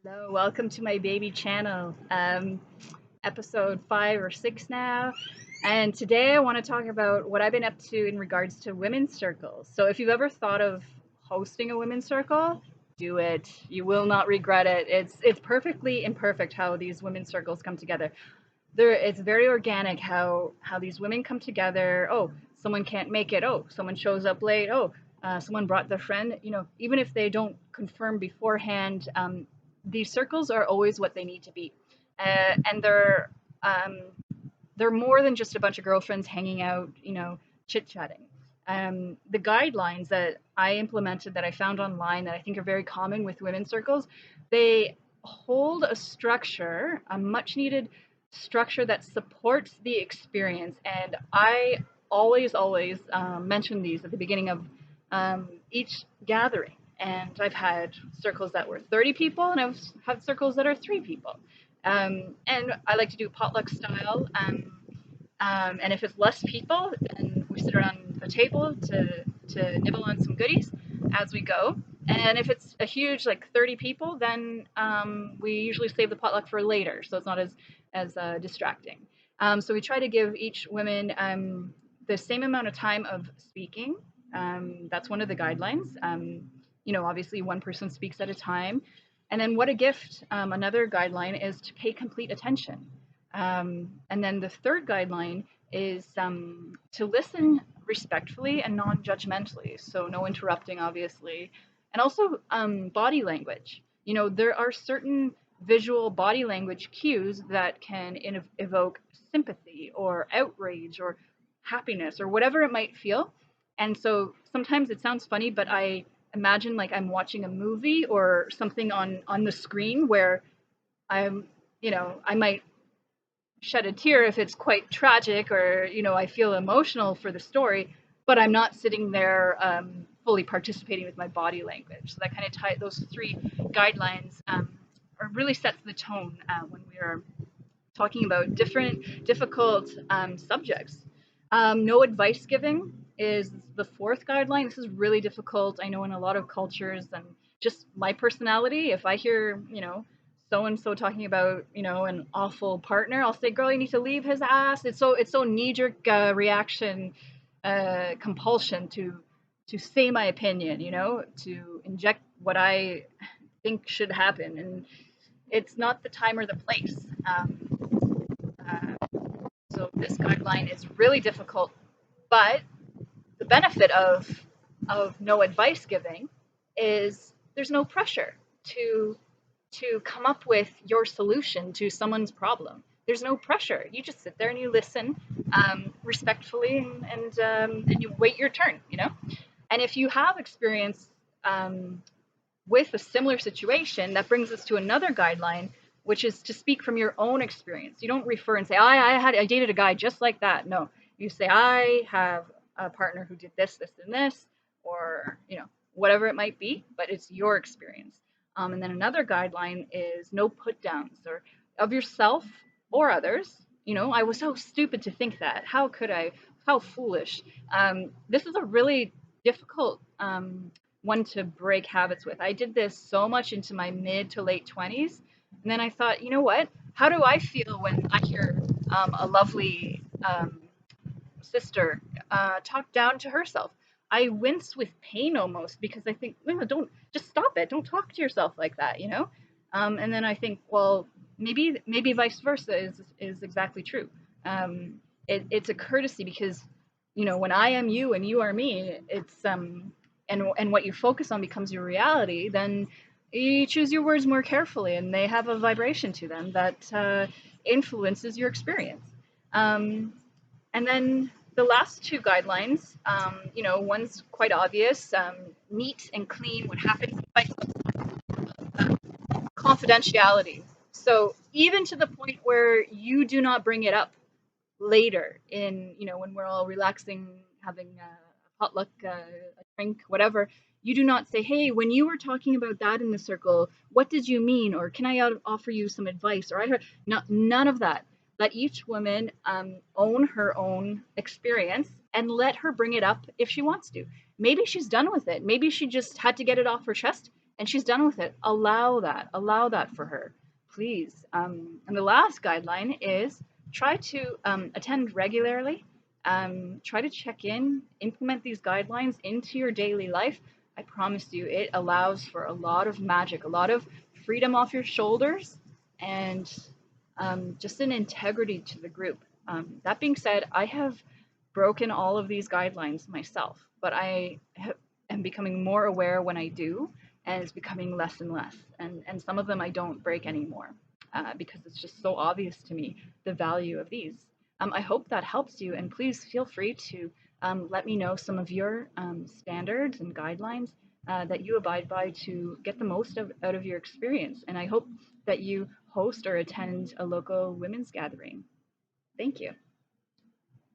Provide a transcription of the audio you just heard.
Hello, welcome to my baby channel. Episode 5 or 6 now. And today I want to talk about what I've been up to in regards to women's circles. So if you've ever thought of hosting a women's circle, do it. You will not regret it. It's perfectly imperfect how these women's circles come together. It's very organic how these women come together. Oh, someone can't make it. Oh, someone shows up late. Oh, someone brought their friend. Even if they don't confirm beforehand, these circles are always what they need to be, and um, they're more than just a bunch of girlfriends hanging out, chit chatting. The guidelines that I implemented that I found online that I think are very common with women's circles, they hold a structure, a much needed structure that supports the experience. And I always mention these at the beginning of each gathering. And I've had circles that were 30 people, and I've had circles that are 3 people. And I like to do potluck style. And if it's less people, then we sit around a table to nibble on some goodies as we go. And if it's a huge, like 30 people, then we usually save the potluck for later, so it's not as distracting. So we try to give each woman the same amount of time of speaking. That's one of the guidelines. Obviously, one person speaks at a time. And then, what a gift, another guideline is to pay complete attention. And then the third guideline is to listen respectfully and non judgmentally. So, no interrupting, obviously. And also body language. There are certain visual body language cues that can evoke sympathy or outrage or happiness or whatever it might feel. And so sometimes it sounds funny, but I imagine like I'm watching a movie or something on the screen where I'm, I might shed a tear if it's quite tragic or I feel emotional for the story, but I'm not sitting there fully participating with my body language. So that kind of those three guidelines really sets the tone when we are talking about different difficult subjects. No advice giving is the fourth guideline. This is really difficult. I know in a lot of cultures, and just my personality, if I hear, so and so talking about, an awful partner, I'll say, "Girl, you need to leave his ass." It's so knee jerk reaction, compulsion to say my opinion, to inject what I think should happen, and it's not the time or the place. So this guideline is really difficult, but the benefit of no advice giving is there's no pressure to come up with your solution to someone's problem. There's no pressure. You just sit there and you listen respectfully, and you wait your turn. And if you have experience with a similar situation, that brings us to another guideline, which is to speak from your own experience. You don't refer and say, I dated a guy just like that. No, you say, I have a partner who did this, this, and this, or whatever it might be, but it's your experience. And then another guideline is no put downs or of yourself or others. I was so stupid to think that. How could I? How foolish. This is a really difficult one to break habits with. I did this so much into my mid to late 20s. And then I thought, you know what? How do I feel when I hear a lovely sister talk down to herself? I wince with pain almost because I think, no, don't just stop it. Don't talk to yourself like that. And then I think, well, maybe vice versa is exactly true. It's a courtesy because when I am you and you are me, it's and what you focus on becomes your reality. Then you choose your words more carefully, and they have a vibration to them that influences your experience. Um, and then the last two guidelines, one's quite obvious: neat and clean. What happens by confidentiality. So even to the point where you do not bring it up later in when we're all relaxing, having a potluck, a drink, whatever, you do not say, hey, when you were talking about that in the circle, what did you mean, or can I offer you some advice, or I heard none of that. Let each woman own her own experience and let her bring it up if she wants to. Maybe she's done with it, maybe she just had to get it off her chest and she's done with it. Allow that for her, please. And the last guideline is try to attend regularly. Try to check in, implement these guidelines into your daily life. I promise you, it allows for a lot of magic, a lot of freedom off your shoulders, and just an integrity to the group. That being said, I have broken all of these guidelines myself, but am becoming more aware when I do, and it's becoming less and less. And some of them I don't break anymore because it's just so obvious to me the value of these. I hope that helps you, and please feel free to let me know some of your standards and guidelines that you abide by to get the most out of your experience. And I hope that you host or attend a local women's gathering. Thank you.